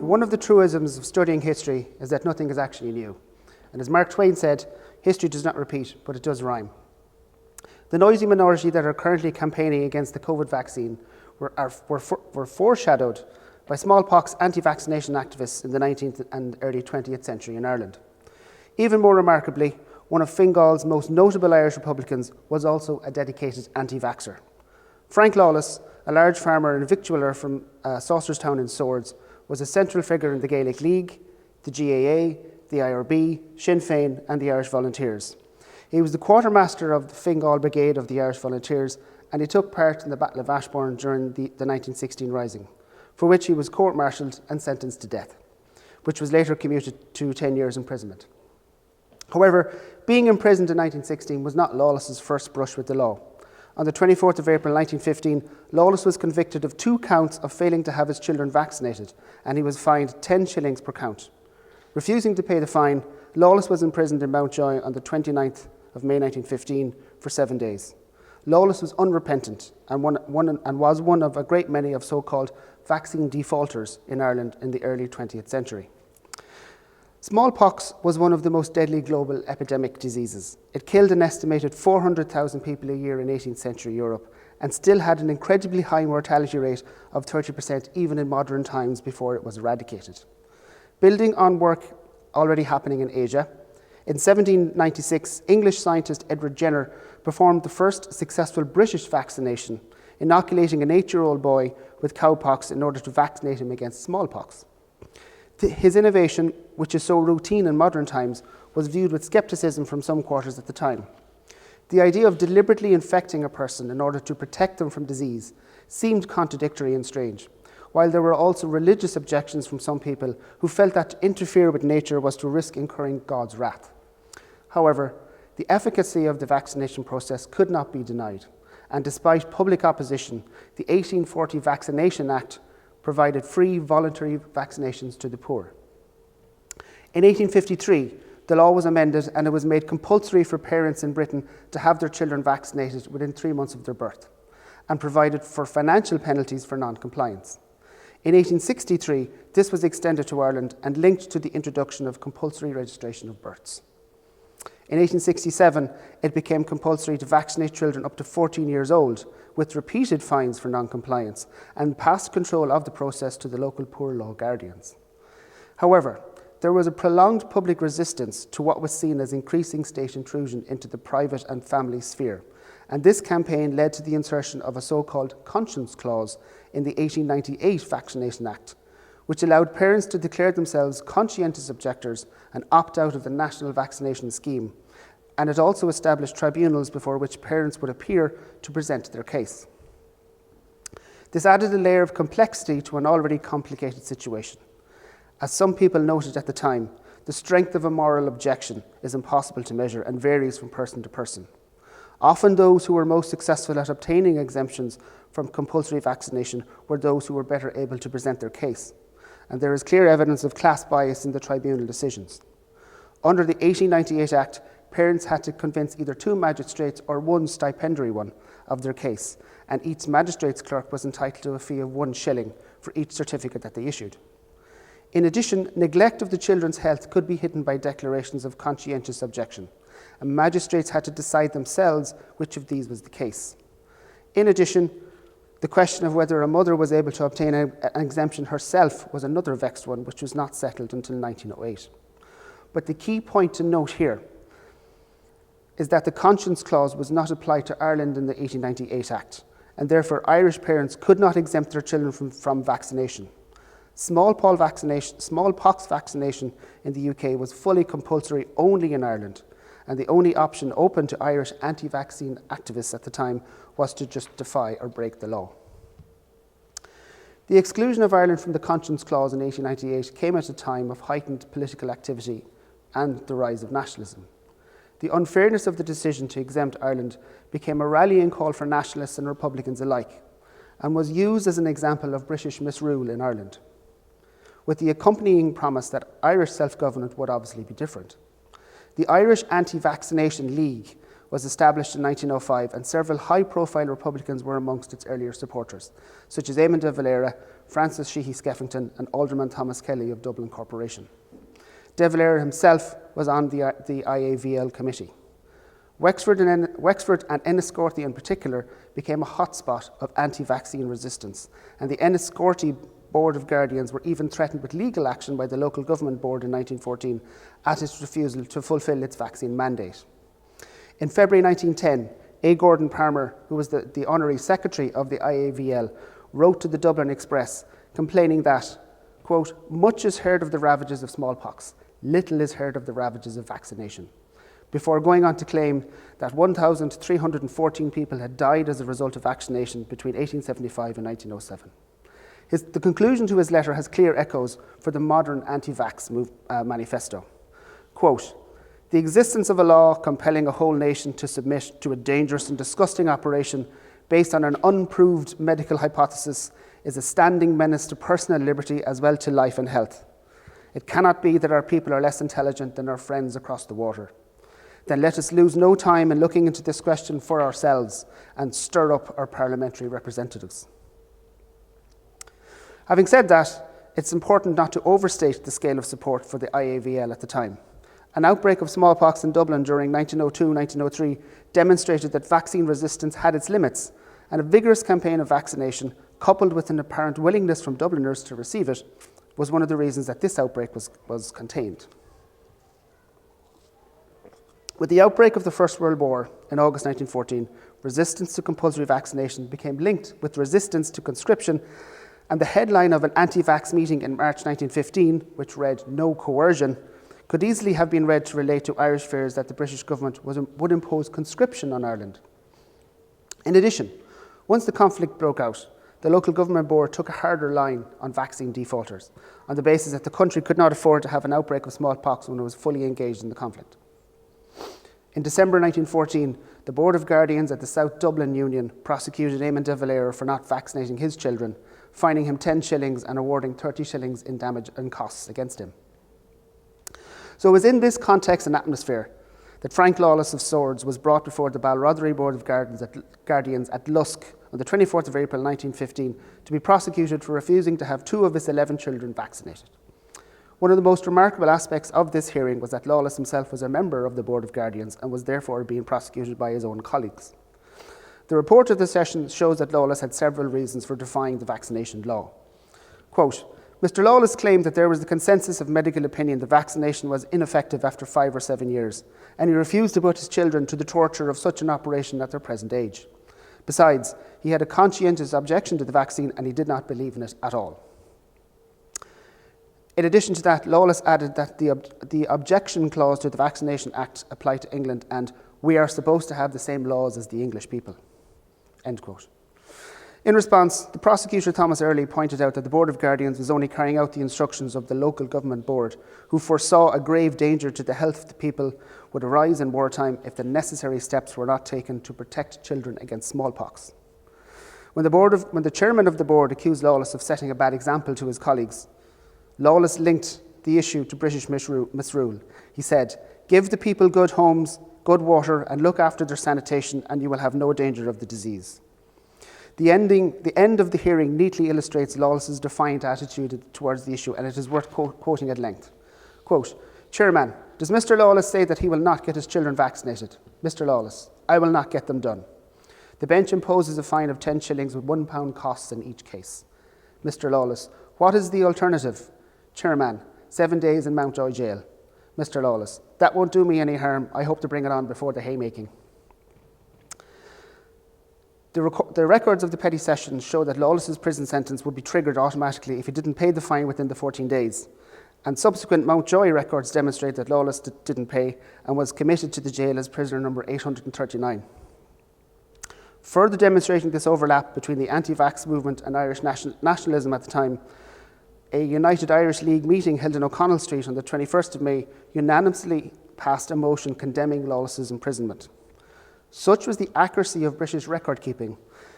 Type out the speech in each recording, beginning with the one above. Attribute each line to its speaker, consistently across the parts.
Speaker 1: One of the truisms of studying history is that nothing is actually new. And as Mark Twain said, history does not repeat, but it does rhyme. The noisy minority that are currently campaigning against the COVID vaccine were foreshadowed by smallpox anti-vaccination activists in the 19th and early 20th century in Ireland. Even more remarkably, one of Fingal's most notable Irish Republicans was also a dedicated anti-vaxxer. Frank Lawless, a large farmer and victualler from Saucerstown in Swords, was a central figure in the Gaelic League, the GAA, the IRB, Sinn Féin and the Irish Volunteers. He was the quartermaster of the Fingal Brigade of the Irish Volunteers, and he took part in the Battle of Ashbourne during the 1916 Rising, for which he was court-martialled and sentenced to death, which was later commuted to 10 years imprisonment. However, being imprisoned in 1916 was not Lawless's first brush with the law. On the 24th of April 1915, Lawless was convicted of 2 counts of failing to have his children vaccinated, and he was fined 10 shillings per count. Refusing to pay the fine, Lawless was imprisoned in Mountjoy on the 29th of May 1915 for 7 days. Lawless was unrepentant and was one of a great many of so-called vaccine defaulters in Ireland in the early 20th century. Smallpox was one of the most deadly global epidemic diseases. It killed an estimated 400,000 people a year in 18th century Europe and still had an incredibly high mortality rate of 30% even in modern times before it was eradicated. Building on work already happening in Asia, in 1796, English scientist Edward Jenner performed the first successful British vaccination, inoculating an 8-year-old boy with cowpox in order to vaccinate him against smallpox. His innovation, which is so routine in modern times, was viewed with scepticism from some quarters at the time. The idea of deliberately infecting a person in order to protect them from disease seemed contradictory and strange, while there were also religious objections from some people who felt that to interfere with nature was to risk incurring God's wrath. However, the efficacy of the vaccination process could not be denied, and despite public opposition, the 1840 Vaccination Act provided free voluntary vaccinations to the poor. In 1853, the law was amended and it was made compulsory for parents in Britain to have their children vaccinated within 3 months of their birth, and provided for financial penalties for non-compliance. In 1863, this was extended to Ireland and linked to the introduction of compulsory registration of births. In 1867, it became compulsory to vaccinate children up to 14 years old, with repeated fines for non-compliance, and passed control of the process to the local poor law guardians. However, there was a prolonged public resistance to what was seen as increasing state intrusion into the private and family sphere, and this campaign led to the insertion of a so-called conscience clause in the 1898 Vaccination Act, which allowed parents to declare themselves conscientious objectors and opt out of the national vaccination scheme, and it also established tribunals before which parents would appear to present their case. This added a layer of complexity to an already complicated situation. As some people noted at the time, the strength of a moral objection is impossible to measure and varies from person to person. Often those who were most successful at obtaining exemptions from compulsory vaccination were those who were better able to present their case, and there is clear evidence of class bias in the tribunal decisions. Under the 1898 Act, parents had to convince either 2 magistrates or 1 stipendiary one of their case, and each magistrate's clerk was entitled to a fee of 1 shilling for each certificate that they issued. In addition, neglect of the children's health could be hidden by declarations of conscientious objection, and magistrates had to decide themselves which of these was the case. In addition, the question of whether a mother was able to obtain an exemption herself was another vexed one, which was not settled until 1908. But the key point to note here is that the conscience clause was not applied to Ireland in the 1898 Act, and therefore Irish parents could not exempt their children from vaccination. Smallpox vaccination in the UK was fully compulsory only in Ireland, and the only option open to Irish anti-vaccine activists at the time was to just defy or break the law. The exclusion of Ireland from the Conscience Clause in 1898 came at a time of heightened political activity and the rise of nationalism. The unfairness of the decision to exempt Ireland became a rallying call for nationalists and Republicans alike, and was used as an example of British misrule in Ireland, with the accompanying promise that Irish self-government would obviously be different. The Irish Anti-Vaccination League was established in 1905, and several high-profile Republicans were amongst its earlier supporters, such as Eamon de Valera, Francis Sheehy Skeffington and Alderman Thomas Kelly of Dublin Corporation. De Valera himself was on the IAVL committee. Wexford and Enniscorthy in particular became a hotspot of anti-vaccine resistance, and the Enniscorthy Board of Guardians were even threatened with legal action by the local government board in 1914 at its refusal to fulfil its vaccine mandate. In February 1910, A. Gordon Palmer, who was the honorary secretary of the IAVL, wrote to the Dublin Express complaining that, quote, "Much is heard of the ravages of smallpox, little is heard of the ravages of vaccination," before going on to claim that 1,314 people had died as a result of vaccination between 1875 and 1907. The conclusion to his letter has clear echoes for the modern anti-vax manifesto. Quote, "The existence of a law compelling a whole nation to submit to a dangerous and disgusting operation based on an unproved medical hypothesis is a standing menace to personal liberty as well to life and health. It cannot be that our people are less intelligent than our friends across the water. Then let us lose no time in looking into this question for ourselves and stir up our parliamentary representatives." Having said that, it's important not to overstate the scale of support for the IAVL at the time. An outbreak of smallpox in Dublin during 1902-1903 demonstrated that vaccine resistance had its limits, and a vigorous campaign of vaccination, coupled with an apparent willingness from Dubliners to receive it, was one of the reasons that this outbreak was contained. With the outbreak of the First World War in August 1914, resistance to compulsory vaccination became linked with resistance to conscription, and the headline of an anti-vax meeting in March 1915, which read "No coercion," could easily have been read to relate to Irish fears that the British government would impose conscription on Ireland. In addition, once the conflict broke out, the local government board took a harder line on vaccine defaulters, on the basis that the country could not afford to have an outbreak of smallpox when it was fully engaged in the conflict. In December 1914, the Board of Guardians at the South Dublin Union prosecuted Eamon de Valera for not vaccinating his children, fining him 10 shillings and awarding 30 shillings in damage and costs against him. So it was in this context and atmosphere that Frank Lawless of Swords was brought before the Balroddery Board of Guardians at Lusk on the 24th of April 1915 to be prosecuted for refusing to have 2 of his 11 children vaccinated. One of the most remarkable aspects of this hearing was that Lawless himself was a member of the Board of Guardians and was therefore being prosecuted by his own colleagues. The report of the session shows that Lawless had several reasons for defying the vaccination law. Quote, "Mr. Lawless claimed that there was a consensus of medical opinion that vaccination was ineffective after 5 or 7 years, and he refused to put his children to the torture of such an operation at their present age. Besides, he had a conscientious objection to the vaccine and he did not believe in it at all." In addition to that, Lawless added that the objection clause to the Vaccination Act applied to England and "we are supposed to have the same laws as the English people." End quote. In response, the prosecutor Thomas Early pointed out that the Board of Guardians was only carrying out the instructions of the local government board, who foresaw a grave danger to the health of the people would arise in wartime if the necessary steps were not taken to protect children against smallpox. When the chairman of the board accused Lawless of setting a bad example to his colleagues, Lawless linked the issue to British misrule. He said, "Give the people good homes, good water, and look after their sanitation, and you will have no danger of the disease." The end of the hearing neatly illustrates Lawless's defiant attitude towards the issue, and it is worth quoting at length. Quote, "Chairman, does Mr. Lawless say that he will not get his children vaccinated? Mr. Lawless, I will not get them done. The bench imposes a fine of 10 shillings with £1 costs in each case. Mr. Lawless, what is the alternative? Chairman, 7 days in Mountjoy jail. Mr. Lawless, that won't do me any harm. I hope to bring it on before the haymaking." The records of the petty sessions show that Lawless's prison sentence would be triggered automatically if he didn't pay the fine within the 14 days. And subsequent Mountjoy records demonstrate that Lawless didn't pay and was committed to the jail as prisoner number 839. Further demonstrating this overlap between the anti-vax movement and Irish nationalism at the time, a United Irish League meeting held in O'Connell Street on the 21st of May unanimously passed a motion condemning Lawless's imprisonment. Such was the accuracy of British record keeping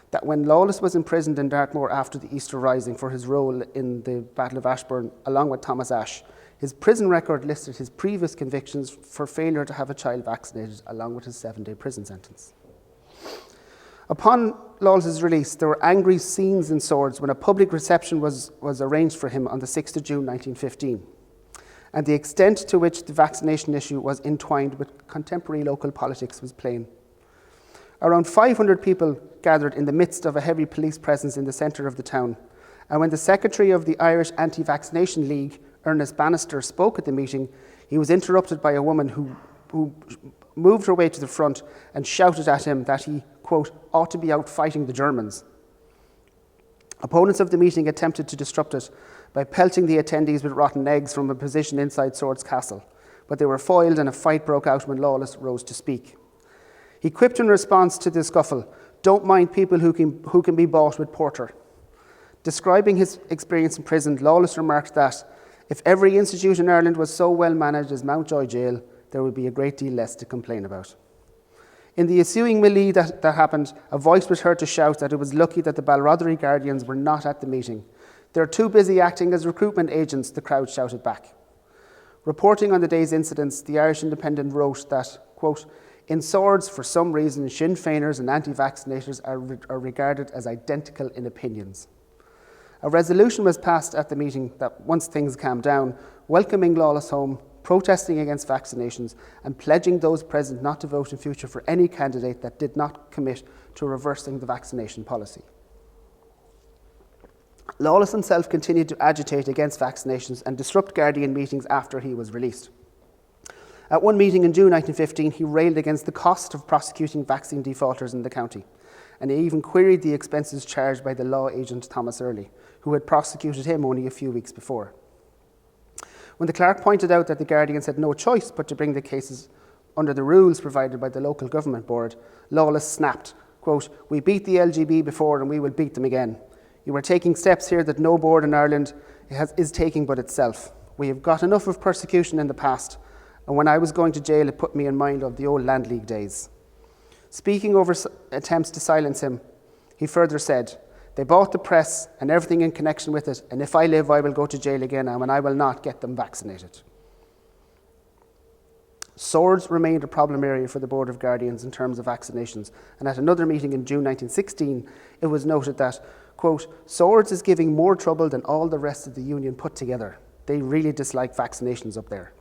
Speaker 1: that when Lawless was imprisoned in Dartmoor after the Easter Rising for his role in the Battle of Ashbourne along with Thomas Ashe, his prison record listed his previous convictions for failure to have a child vaccinated along with his 7-day prison sentence. Upon Lawless's release, there were angry scenes in Swords when a public reception was arranged for him on the 6th of June 1915. And the extent to which the vaccination issue was entwined with contemporary local politics was plain. Around 500 people gathered in the midst of a heavy police presence in the centre of the town, and when the secretary of the Irish Anti-Vaccination League, Ernest Bannister, spoke at the meeting, he was interrupted by a woman who moved her way to the front and shouted at him that he, quote, ought to be out fighting the Germans. Opponents of the meeting attempted to disrupt it by pelting the attendees with rotten eggs from a position inside Swords Castle, but they were foiled and a fight broke out when Lawless rose to speak. He quipped in response to the scuffle, "Don't mind people who can be bought with porter." Describing his experience in prison, Lawless remarked that if every institute in Ireland was so well managed as Mountjoy Jail, there would be a great deal less to complain about. In the ensuing melee that happened, a voice was heard to shout that it was lucky that the Balrothery Guardians were not at the meeting. "They're too busy acting as recruitment agents," the crowd shouted back. Reporting on the day's incidents, the Irish Independent wrote that, quote, "In Swords, for some reason, Sinn Féiners and anti-vaccinators are regarded as identical in opinions." A resolution was passed at the meeting that, once things calmed down, welcoming Lawless home, protesting against vaccinations, and pledging those present not to vote in future for any candidate that did not commit to reversing the vaccination policy. Lawless himself continued to agitate against vaccinations and disrupt Guardian meetings after he was released. At one meeting in June 1915, he railed against the cost of prosecuting vaccine defaulters in the county, and he even queried the expenses charged by the law agent Thomas Early, who had prosecuted him only a few weeks before. When the clerk pointed out that the Guardians had no choice but to bring the cases under the rules provided by the local government board, Lawless snapped, quote, "We beat the LGB before and we will beat them again. You are taking steps here that no board in Ireland is taking but itself. We have got enough of persecution in the past, and when I was going to jail it put me in mind of the old Land League days." Speaking over attempts to silence him, he further said, "They bought the press and everything in connection with it, and if I live, I will go to jail again, and I will not get them vaccinated." Swords remained a problem area for the Board of Guardians in terms of vaccinations, and at another meeting in June 1916, it was noted that, quote, "Swords is giving more trouble than all the rest of the union put together. They really dislike vaccinations up there."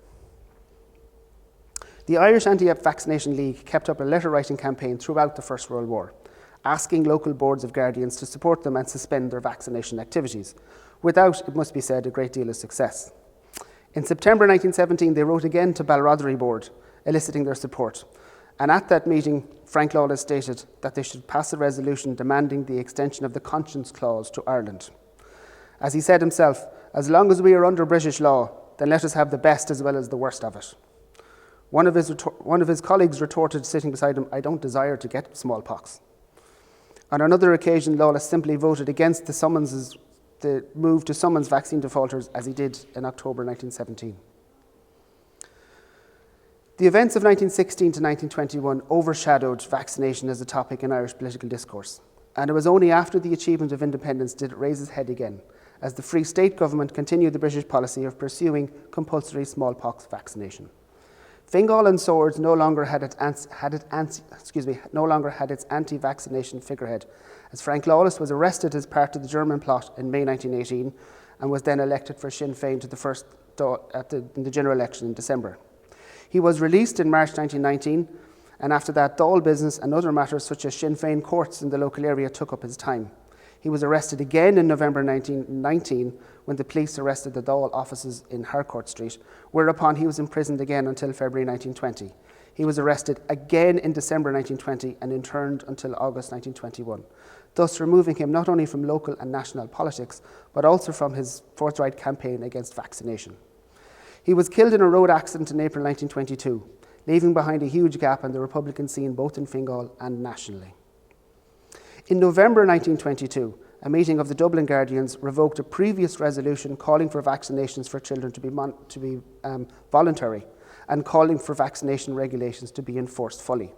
Speaker 1: The Irish Anti-Vaccination League kept up a letter-writing campaign throughout the First World War, asking local boards of guardians to support them and suspend their vaccination activities, without, it must be said, a great deal of success. In September 1917, they wrote again to Balrothery Board, eliciting their support. And at that meeting, Frank Lawless stated that they should pass a resolution demanding the extension of the conscience clause to Ireland. As he said himself, "As long as we are under British law, then let us have the best as well as the worst of it." One of his colleagues retorted, sitting beside him, "I don't desire to get smallpox." On another occasion, Lawless simply voted against the move to summons vaccine defaulters, as he did in October 1917. The events of 1916 to 1921 overshadowed vaccination as a topic in Irish political discourse, and it was only after the achievement of independence did it raise its head again, as the Free State government continued the British policy of pursuing compulsory smallpox vaccination. Fingal and Swords no longer had its anti-vaccination figurehead, as Frank Lawless was arrested as part of the German plot in May 1918 and was then elected for Sinn Féin in the general election in December. He was released in March 1919, and after that, Dáil business and other matters such as Sinn Féin courts in the local area took up his time. He was arrested again in November 1919 when the police arrested the Dáil offices in Harcourt Street, whereupon he was imprisoned again until February 1920. He was arrested again in December 1920 and interned until August 1921, thus removing him not only from local and national politics, but also from his forthright campaign against vaccination. He was killed in a road accident in April 1922, leaving behind a huge gap in the Republican scene both in Fingal and nationally. In November 1922, a meeting of the Dublin Guardians revoked a previous resolution calling for vaccinations for children to be voluntary and calling for vaccination regulations to be enforced fully.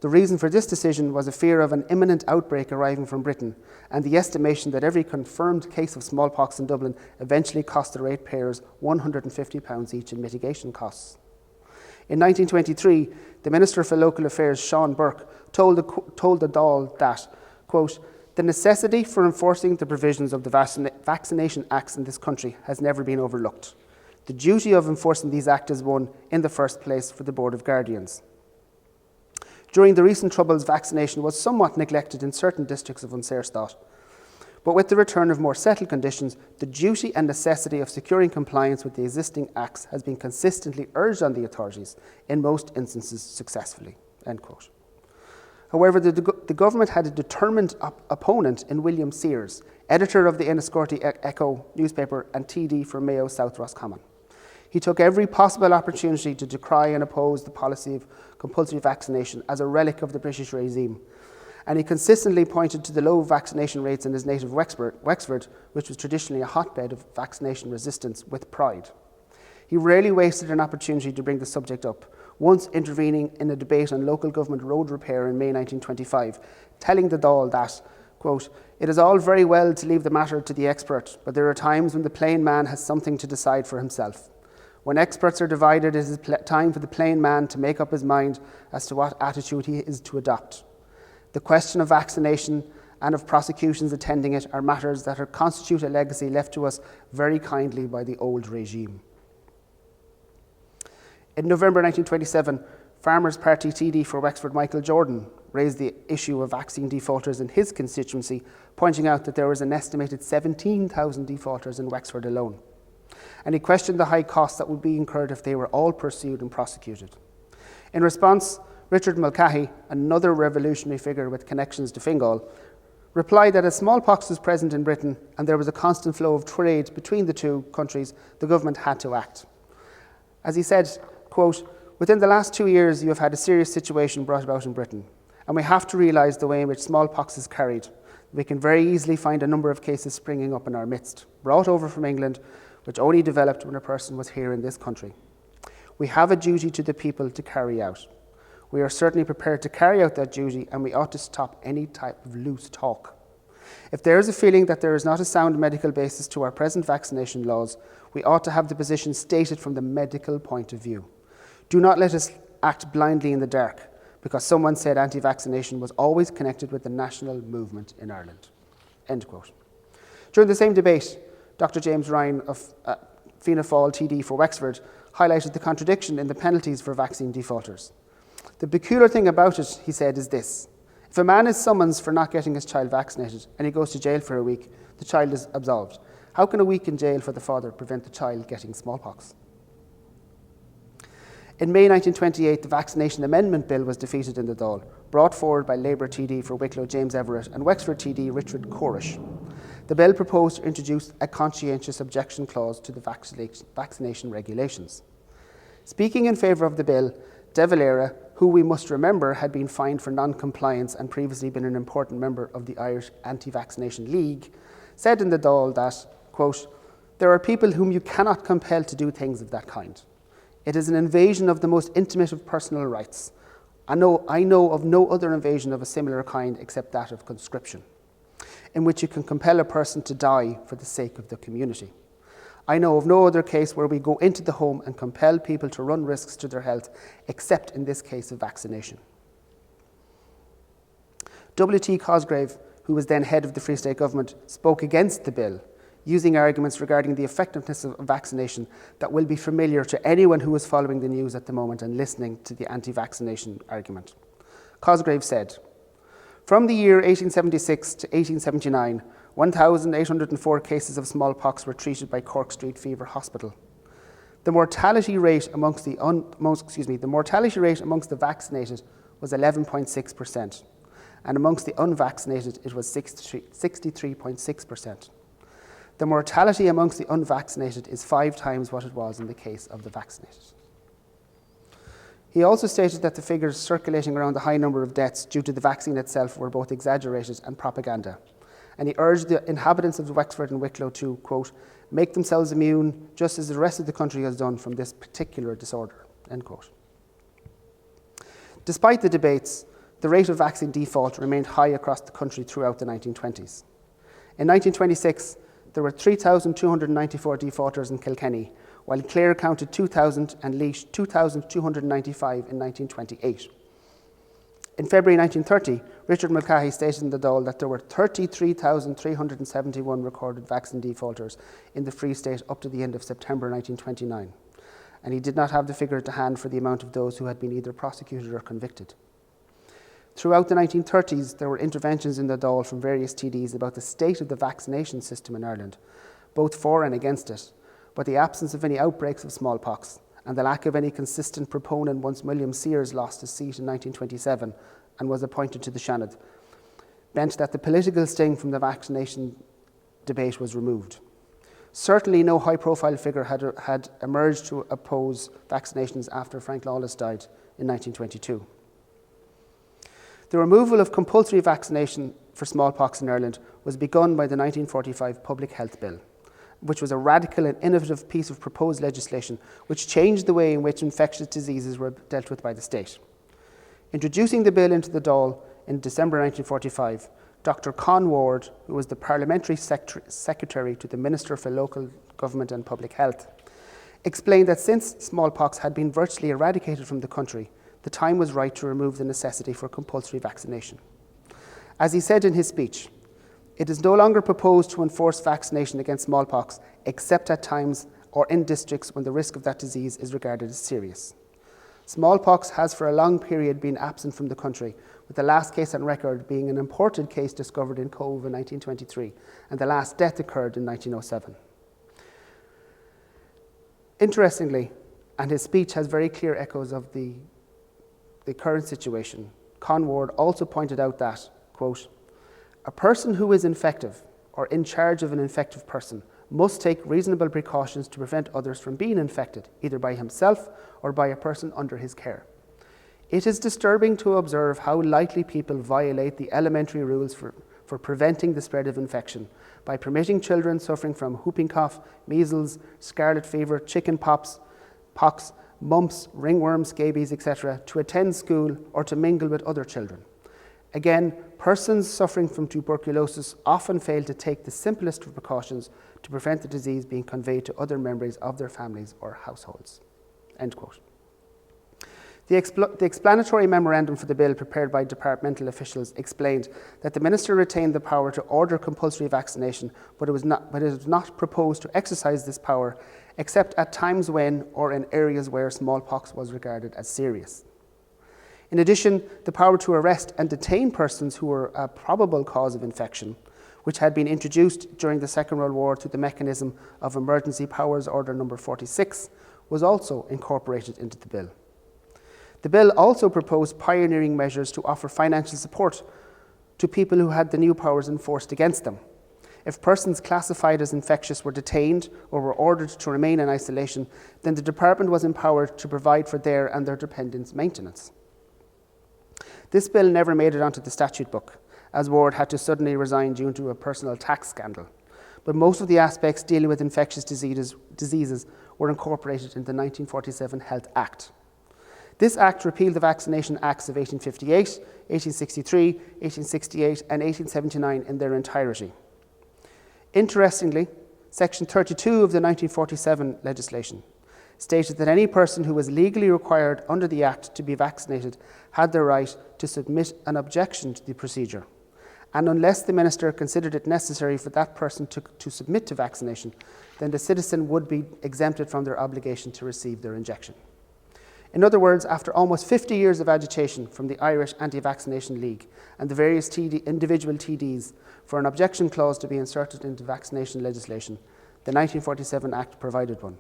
Speaker 1: The reason for this decision was a fear of an imminent outbreak arriving from Britain and the estimation that every confirmed case of smallpox in Dublin eventually cost the ratepayers £150 each in mitigation costs. In 1923, the Minister for Local Affairs, Sean Burke, told the Dáil that, quote, "The necessity for enforcing the provisions of the Vaccination Acts in this country has never been overlooked. The duty of enforcing these acts is one, in the first place, for the Board of Guardians." During the recent Troubles, vaccination was somewhat neglected in certain districts of Unsairstad. But with the return of more settled conditions, the duty and necessity of securing compliance with the existing acts has been consistently urged on the authorities, in most instances successfully. End quote. However, the government had a determined opponent in William Sears, editor of the Enniscorthy Echo newspaper and TD for Mayo South Roscommon. He took every possible opportunity to decry and oppose the policy of compulsory vaccination as a relic of the British regime, and he consistently pointed to the low vaccination rates in his native Wexford, which was traditionally a hotbed of vaccination resistance, with pride. He rarely wasted an opportunity to bring the subject up, once intervening in a debate on local government road repair in May 1925, telling the Dáil that, quote, "It is all very well to leave the matter to the expert, but there are times when the plain man has something to decide for himself. When experts are divided, it is time for the plain man to make up his mind as to what attitude he is to adopt. The question of vaccination and of prosecutions attending it are matters that constitute a legacy left to us very kindly by the old regime." In November 1927, Farmers' Party TD for Wexford Michael Jordan raised the issue of vaccine defaulters in his constituency, pointing out that there was an estimated 17,000 defaulters in Wexford alone. And he questioned the high costs that would be incurred if they were all pursued and prosecuted. In response, Richard Mulcahy, another revolutionary figure with connections to Fingal, replied that as smallpox was present in Britain and there was a constant flow of trade between the two countries, the government had to act. As he said, quote, "Within the last 2 years, you have had a serious situation brought about in Britain, and we have to realise the way in which smallpox is carried. We can very easily find a number of cases springing up in our midst, brought over from England, which only developed when a person was here in this country. We have a duty to the people to carry out. We are certainly prepared to carry out that duty, and we ought to stop any type of loose talk. If there is a feeling that there is not a sound medical basis to our present vaccination laws, we ought to have the position stated from the medical point of view. Do not let us act blindly in the dark, because someone said anti-vaccination was always connected with the national movement in Ireland." End quote. During the same debate, Dr. James Ryan of Fianna Fáil TD for Wexford highlighted the contradiction in the penalties for vaccine defaulters. "The peculiar thing about it," he said, "is this. If a man is summoned for not getting his child vaccinated and he goes to jail for a week, the child is absolved. How can a week in jail for the father prevent the child getting smallpox?" In May 1928, the Vaccination Amendment Bill was defeated in the Dáil, brought forward by Labour TD for Wicklow James Everett and Wexford TD Richard Corish. The bill proposed to introduce a conscientious objection clause to the vaccination regulations. Speaking in favour of the bill, De Valera, who we must remember had been fined for non-compliance and previously been an important member of the Irish Anti-Vaccination League, said in the Dáil that, quote, "There are people whom you cannot compel to do things of that kind. It is an invasion of the most intimate of personal rights. I know of no other invasion of a similar kind except that of conscription, in which you can compel a person to die for the sake of the community. I know of no other case where we go into the home and compel people to run risks to their health, except in this case of vaccination." W.T. Cosgrave, who was then head of the Free State government, spoke against the bill, using arguments regarding the effectiveness of vaccination that will be familiar to anyone who is following the news at the moment and listening to the anti-vaccination argument. Cosgrave said, "From the year 1876 to 1879, 1,804 cases of smallpox were treated by Cork Street Fever Hospital. The mortality rate amongst the vaccinated was 11.6%, and amongst the unvaccinated it was 63.6%. The mortality amongst the unvaccinated is 5 times what it was in the case of the vaccinated." He also stated that the figures circulating around the high number of deaths due to the vaccine itself were both exaggerated and propaganda, and he urged the inhabitants of Wexford and Wicklow to, quote, "make themselves immune just as the rest of the country has done from this particular disorder," end quote. Despite the debates, the rate of vaccine default remained high across the country throughout the 1920s. In 1926, there were 3,294 defaulters in Kilkenny, while Clare counted 2,000 and Laois 2,295 in 1928. In February 1930, Richard Mulcahy stated in the Dáil that there were 33,371 recorded vaccine defaulters in the Free State up to the end of September 1929, and he did not have the figure to hand for the amount of those who had been either prosecuted or convicted. Throughout the 1930s, there were interventions in the Dáil from various TDs about the state of the vaccination system in Ireland, both for and against it, but the absence of any outbreaks of smallpox and the lack of any consistent proponent once William Sears lost his seat in 1927 and was appointed to the Seanad, meant that the political sting from the vaccination debate was removed. Certainly no high-profile figure had emerged to oppose vaccinations after Frank Lawless died in 1922. The removal of compulsory vaccination for smallpox in Ireland was begun by the 1945 Public Health Bill, which was a radical and innovative piece of proposed legislation which changed the way in which infectious diseases were dealt with by the state. Introducing the bill into the Dáil in December 1945, Dr. Con Ward, who was the Parliamentary Secretary to the Minister for Local Government and Public Health, explained that since smallpox had been virtually eradicated from the country, the time was right to remove the necessity for compulsory vaccination. As he said in his speech, "It is no longer proposed to enforce vaccination against smallpox except at times or in districts when the risk of that disease is regarded as serious. Smallpox has for a long period been absent from the country, with the last case on record being an imported case discovered in Cove in 1923, and the last death occurred in 1907. Interestingly, and his speech has very clear echoes of the current situation, Con Ward also pointed out that, quote, "A person who is infective or in charge of an infective person must take reasonable precautions to prevent others from being infected, either by himself or by a person under his care. It is disturbing to observe how lightly people violate the elementary rules for preventing the spread of infection by permitting children suffering from whooping cough, measles, scarlet fever, chicken pox, mumps, ringworm, scabies, etc., to attend school or to mingle with other children. Again, persons suffering from tuberculosis often fail to take the simplest of precautions to prevent the disease being conveyed to other members of their families or households." End quote. The explanatory memorandum for the bill prepared by departmental officials explained that the Minister retained the power to order compulsory vaccination, but it was not proposed to exercise this power except at times when or in areas where smallpox was regarded as serious. In addition, the power to arrest and detain persons who were a probable cause of infection, which had been introduced during the Second World War through the mechanism of Emergency Powers Order No. 46, was also incorporated into the bill. The bill also proposed pioneering measures to offer financial support to people who had the new powers enforced against them. If persons classified as infectious were detained or were ordered to remain in isolation, then the department was empowered to provide for their and their dependents' maintenance. This bill never made it onto the statute book, as Ward had to suddenly resign due to a personal tax scandal, but most of the aspects dealing with infectious diseases were incorporated in the 1947 Health Act. This Act repealed the Vaccination Acts of 1858, 1863, 1868 and 1879 in their entirety. Interestingly, Section 32 of the 1947 legislation stated that any person who was legally required under the Act to be vaccinated had the right to submit an objection to the procedure, and unless the Minister considered it necessary for that person to submit to vaccination, then the citizen would be exempted from their obligation to receive their injection. In other words, after almost 50 years of agitation from the Irish Anti-Vaccination League and the various individual TDs for an objection clause to be inserted into vaccination legislation, the 1947 Act provided one,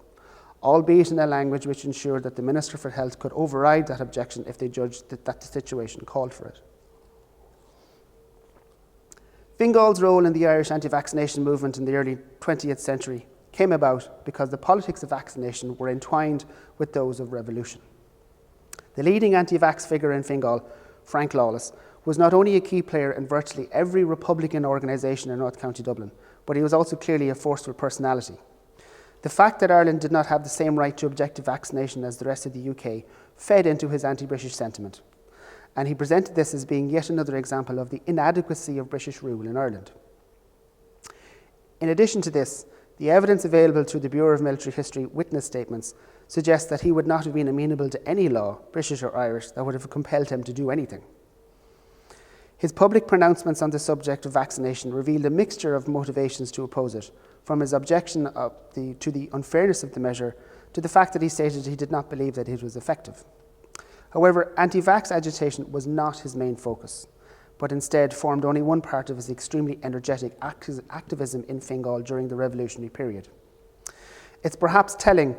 Speaker 1: albeit in a language which ensured that the Minister for Health could override that objection if they judged that the situation called for it. Fingal's role in the Irish anti-vaccination movement in the early 20th century came about because the politics of vaccination were entwined with those of revolution. The leading anti-vax figure in Fingal, Frank Lawless, was not only a key player in virtually every Republican organisation in North County Dublin, but he was also clearly a forceful personality. The fact that Ireland did not have the same right to objective vaccination as the rest of the UK fed into his anti-British sentiment, and he presented this as being yet another example of the inadequacy of British rule in Ireland. In addition to this, the evidence available through the Bureau of Military History witness statements suggests that he would not have been amenable to any law, British or Irish, that would have compelled him to do anything. His public pronouncements on the subject of vaccination revealed a mixture of motivations to oppose it, from his objection to the unfairness of the measure to the fact that he stated he did not believe that it was effective. However, anti-vax agitation was not his main focus, but instead formed only one part of his extremely energetic activism in Fingal during the revolutionary period. It's perhaps telling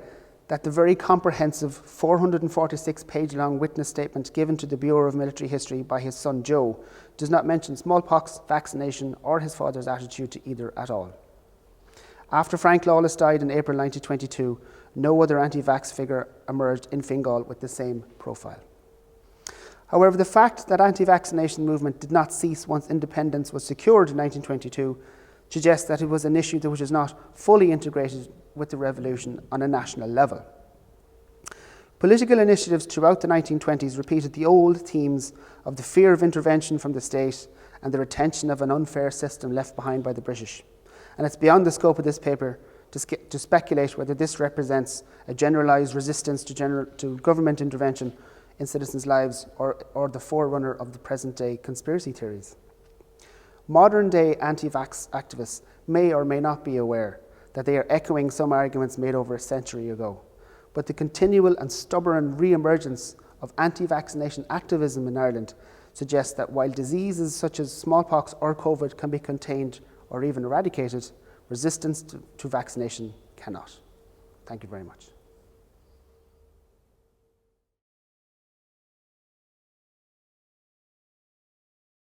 Speaker 1: that the very comprehensive 446-page-long witness statement given to the Bureau of Military History by his son Joe does not mention smallpox, vaccination, or his father's attitude to either at all. After Frank Lawless died in April 1922, no other anti-vax figure emerged in Fingal with the same profile. However, the fact that anti-vaccination movement did not cease once independence was secured in 1922 suggests that it was an issue which was not fully integrated with the revolution on a national level. Political initiatives throughout the 1920s repeated the old themes of the fear of intervention from the state and the retention of an unfair system left behind by the British. And it's beyond the scope of this paper to speculate whether this represents a generalised resistance to government intervention in citizens' lives or the forerunner of the present-day conspiracy theories. Modern-day anti-vax activists may or may not be aware that they are echoing some arguments made over a century ago, but the continual and stubborn re-emergence of anti-vaccination activism in Ireland suggests that while diseases such as smallpox or COVID can be contained or even eradicated, resistance to vaccination cannot. Thank you very much.